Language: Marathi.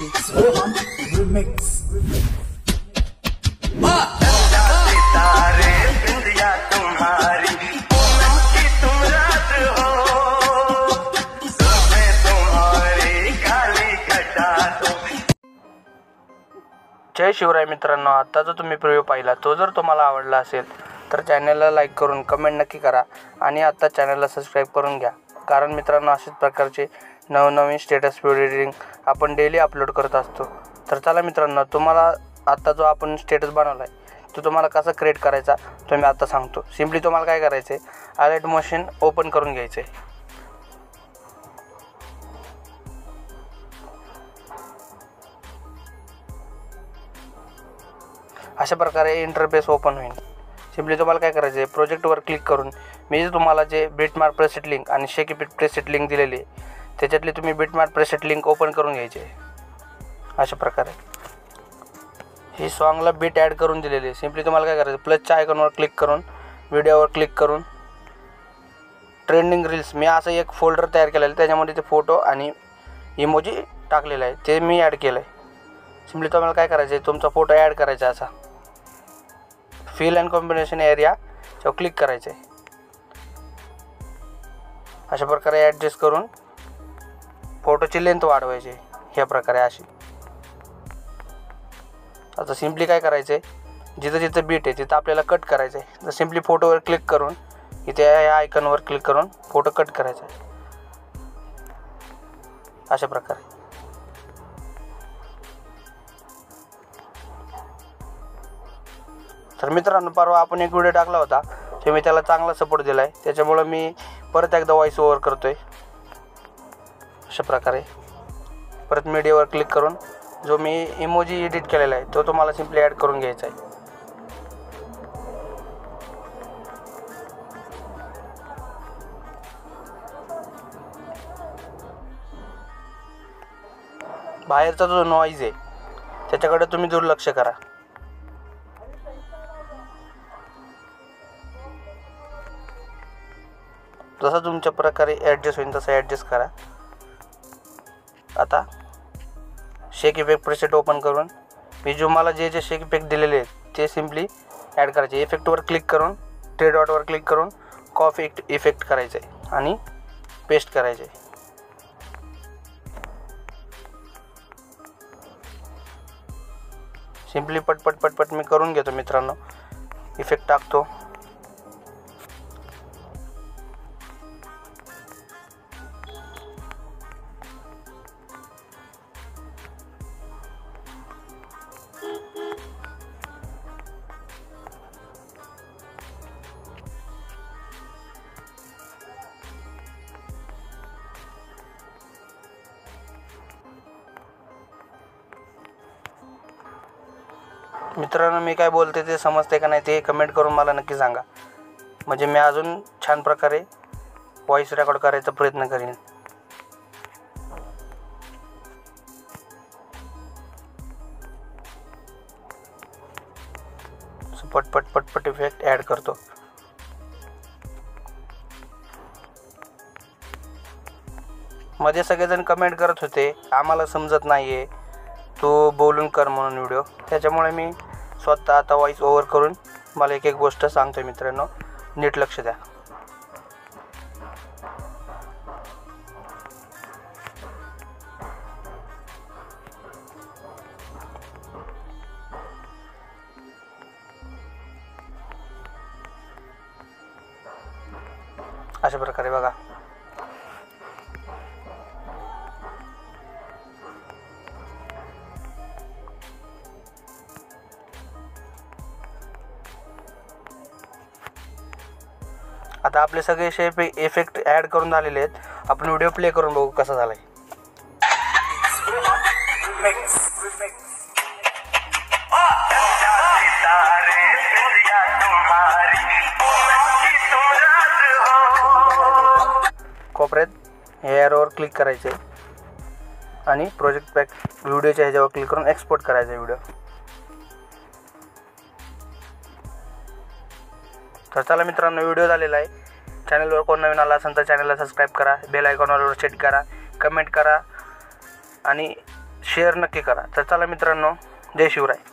Sohan Remix. तारे बिंदिया तुम्हारी पूनम की तुम रात हो, सुबह तुम्हारी काली घटा दो। जय शिवराय मित्रांनो, आता जो तुम्ही प्रिव्ह्यू पाहिला तो जर तुम्हाला आवडला असेल तर चॅनलला लाईक करून कमेंट नक्की करा आणि आता चॅनलला सबस्क्राईब करून घ्या, कारण मित्रांनो अशाच प्रकारचे नवनवीन स्टेटस व्हिडिओ एडिटिंग आपण डेली अपलोड करत असतो। तर चला मित्रांनो, तुम्हाला आता जो आपण स्टेटस बनवला आहे तो तुम्हाला कसा क्रिएट करायचा तो मी आता सांगतो। सिंपली तुम्हाला काय करायचं आहे, हायलाइट मोशन ओपन करून घ्यायचं आहे। अशा प्रकारे इंटरफेस ओपन होईल। सिंपली तुम्हाला काय करायचं आहे, प्रोजेक्टवर क्लिक करून मी जे तुम्हाला जे बिटमार्क प्रेसेट लिंक आणि शेक इफेक्ट प्रेसेट लिंक दिलेली आहे त्याच्यातली तुम्ही बिटमार्क प्रेसेट लिंक ओपन करून घ्यायची आहे। अशा प्रकारे ही सॉन्गला बीट ॲड करून दिलेली आहे। सिंपली तुम्हाला काय करायचं, प्लसच्या आयकॉनवर क्लिक करून व्हिडिओवर क्लिक करून ट्रेंडिंग रील्स मी असं एक फोल्डर तयार केलेलं आहे, त्याच्यामध्ये ते फोटो आणि इमोजी टाकलेला आहे ते मी ॲड केलं आहे। सिंपली तुम्हाला काय करायचं आहे, तुमचा फोटो ॲड करायचा असा फिल अँड कॉम्बिनेशन एरियावर क्लिक करायचं आहे। अशा प्रकारे ॲडजस्ट करून फोटोची लेंथ वाढवायची ह्या प्रकारे अशी। आता सिंपली काय करायचं आहे, जिथं जिथं बीट आहे तिथं आपल्याला कट करायचं आहे। तर सिंपली फोटोवर क्लिक करून इथे या आयकॉनवर क्लिक करून फोटो कट करायचा आहे अशा प्रकारे। तर मित्रांनो, परवा आपण एक व्हिडिओ टाकला होता ते मी त्याला चांगला सपोर्ट दिला आहे, त्याच्यामुळे मी परत एकदा व्हॉइस ओव्हर करतो आहे अशा प्रकारे। परत मीडियावर क्लिक करून जो मी इमोजी एडिट केलेला आहे तो तुम्हाला सिंपली ॲड करून घ्यायचा आहे। बाहेरचा जो नॉईज आहे त्याच्याकडे तुम्ही दुर्लक्ष करा। जसा तुमच्या प्रकारे ॲडजस्ट होईल तसं ॲडजस्ट करा। आता शेक इफेक्ट प्रेसेट ओपन करून मी जो मला जे शेक इफेक्ट दिलेले आहेत ते सिंपली ॲड करायचे। इफेक्टवर क्लिक करून थ्री डॉटवर क्लिक करून कॉपी इफेक्ट करायचं आहे आणि पेस्ट करायचे। सिंपली पटपट पटपट मी करून घेतो मित्रांनो, इफेक्ट टाकतो। मित्रांनो, मी काय बोलते ते समजते का नाही ते कमेंट करून मला नक्की सांगा, म्हणजे मी अजून छान प्रकारे व्हॉइस रेकॉर्ड करायचा प्रयत्न करीन। पटपट पटपट इफेक्ट ॲड करतो। मध्ये सगळेजण कमेंट करत होते आम्हाला समजत नाही आहे तू बोलून कर म्हणून व्हिडिओ, त्याच्यामुळे मी स्वतः आता व्हॉइस ओव्हर करून मला एक एक गोष्ट सांगतो मित्रांनो, नीट लक्ष द्या। अशा प्रकारे बघा। आता आपले सगळे शेप इफेक्ट ॲड करून झालेले आहेत। आपण व्हिडिओ प्ले करून बघू कसा झालाय। तारे बिंदिया तुम्हारी पूनम की तुम रात हो। कोपऱ्यात एअरवर क्लिक करायचे आणि प्रोजेक्ट पॅक व्हिडिओच्या ह्याच्यावर क्लिक करून एक्सपोर्ट करायचा व्हिडिओ। तर चला मित्रांनो, व्हिडिओ झालेला आहे। चॅनलवर कोण नवीन आला असेल तर चॅनलला सबस्क्राईब करा, बेल आयकॉनवर सेट करा, कमेंट करा आणि शेअर नक्की करा. तर चला मित्रांनो, जय शिवराय.